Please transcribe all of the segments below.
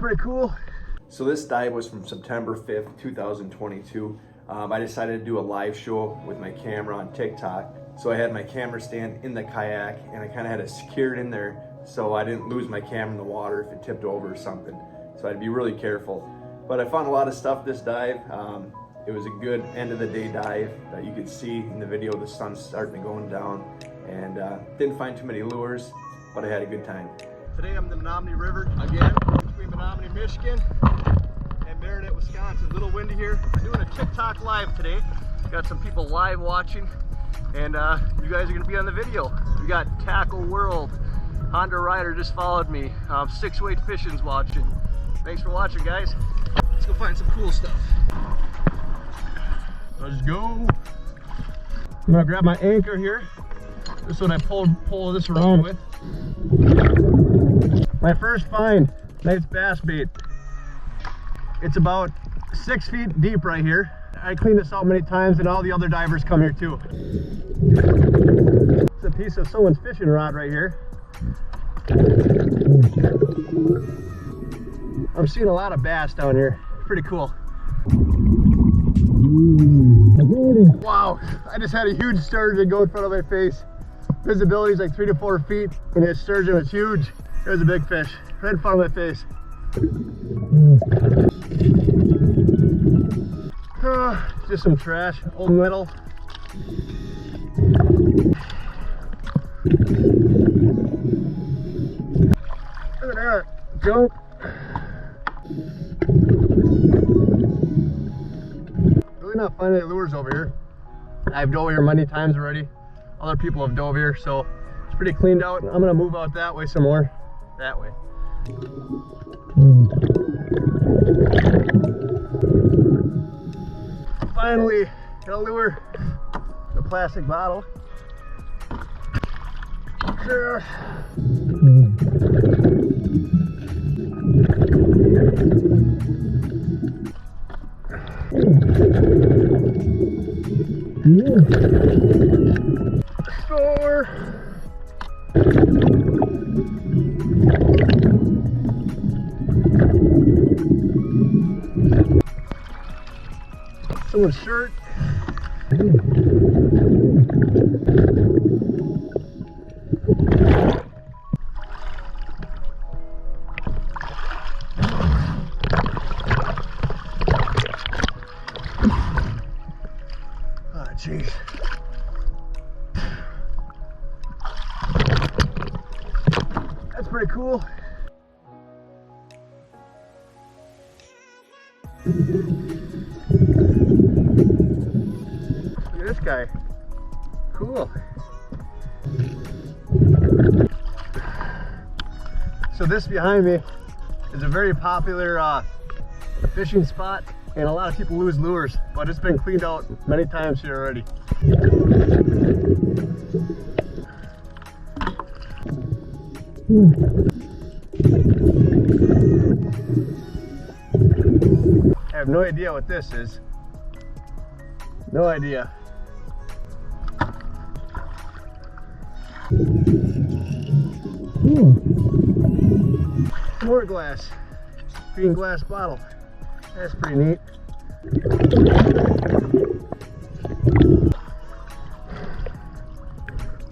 pretty cool. So this dive was from September 5th, 2022. I decided to do a live show with my camera on TikTok. So I had my camera stand in the kayak and I kind of had it secured in there so I didn't lose my camera in the water if it tipped over or something. So I'd be really careful. But I found a lot of stuff this dive. It was a good end of the day dive that you could see in the video. The sun's starting to go down, and didn't find too many lures, but I had a good time. Today I'm in the Menominee River again, between Menominee, Michigan and Marinette, Wisconsin. A little windy here. We're doing a TikTok live today. Got some people live watching, and you guys are gonna be on the video. We got Tackle World, Honda Rider just followed me, 6-weight fishing's watching. Thanks for watching, guys. Let's go find some cool stuff. Let's go. I'm gonna grab my anchor here. This one I pull this around with. My first find, nice bass bait. It's about 6 feet deep right here. I cleaned this out many times and all the other divers come here too. It's a piece of someone's fishing rod right here. I'm seeing a lot of bass down here. Pretty cool. Wow, I just had a huge sturgeon go in front of my face. Visibility is like 3 to 4 feet, and this sturgeon was huge. It was a big fish, right in front of my face. Just some trash, old metal. Look at that, junk. Really not finding any lures over here. I've dove here many times already. Other people have dove here, so it's pretty cleaned out. I'm gonna move out that way some more. That way. Finally, got a lure. The plastic bottle. Sure. Score. Someone's shirt. Oh, jeez. That's pretty cool. Look at this guy. Cool. So this behind me is a very popular fishing spot, and a lot of people lose lures, but it's been cleaned out many times here already. I have no idea what this is. No idea. More glass. Green glass bottle. That's pretty neat.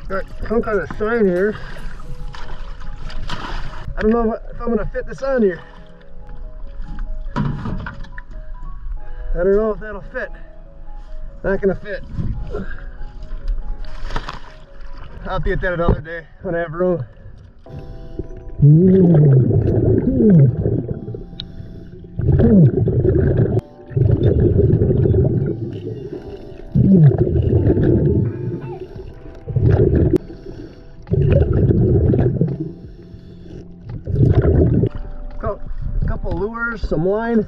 Got some kind of sign here. I don't know if I'm gonna fit this on here. I don't know if that'll fit. Not gonna fit. I'll have to get that another day when I have room. Couple lures, some line.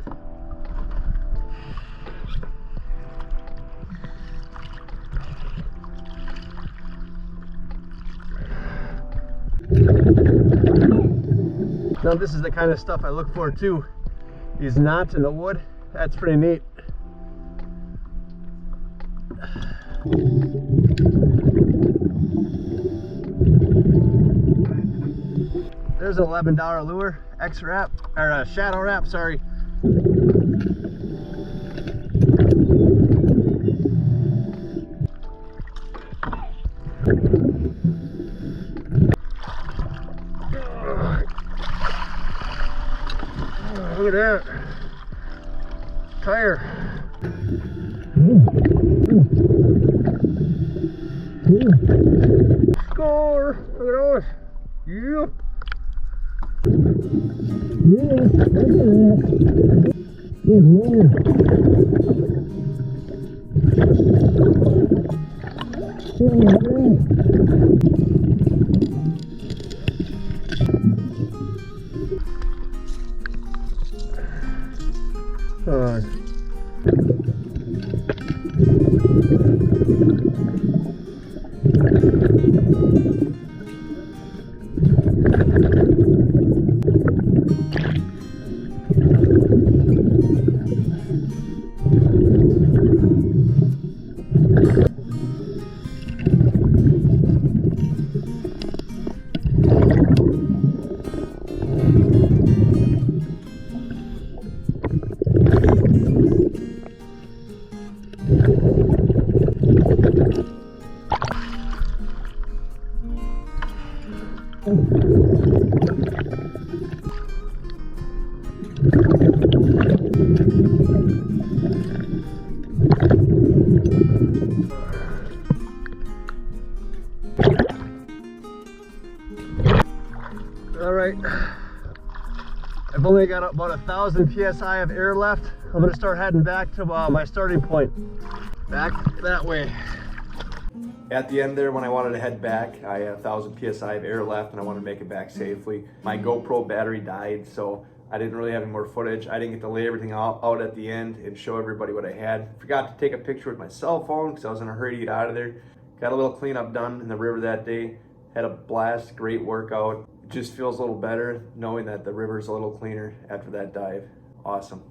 Now this is the kind of stuff I look for too. These knots in the wood, that's pretty neat. There's an $11 lure, X wrap, or a shadow wrap, sorry. Look at that tire. Score! Look at those. Yeah. All right, I've only got about 1,000 psi of air left. I'm gonna start heading back to my starting point. Back that way. At the end there, when I wanted to head back, I had 1,000 psi of air left and I wanted to make it back safely. My GoPro battery died, so I didn't really have any more footage. I didn't get to lay everything out at the end and show everybody what I had. Forgot to take a picture with my cell phone because I was in a hurry to get out of there. Got a little cleanup done in the river that day. Had a blast, great workout. It just feels a little better knowing that the river's a little cleaner after that dive. Awesome.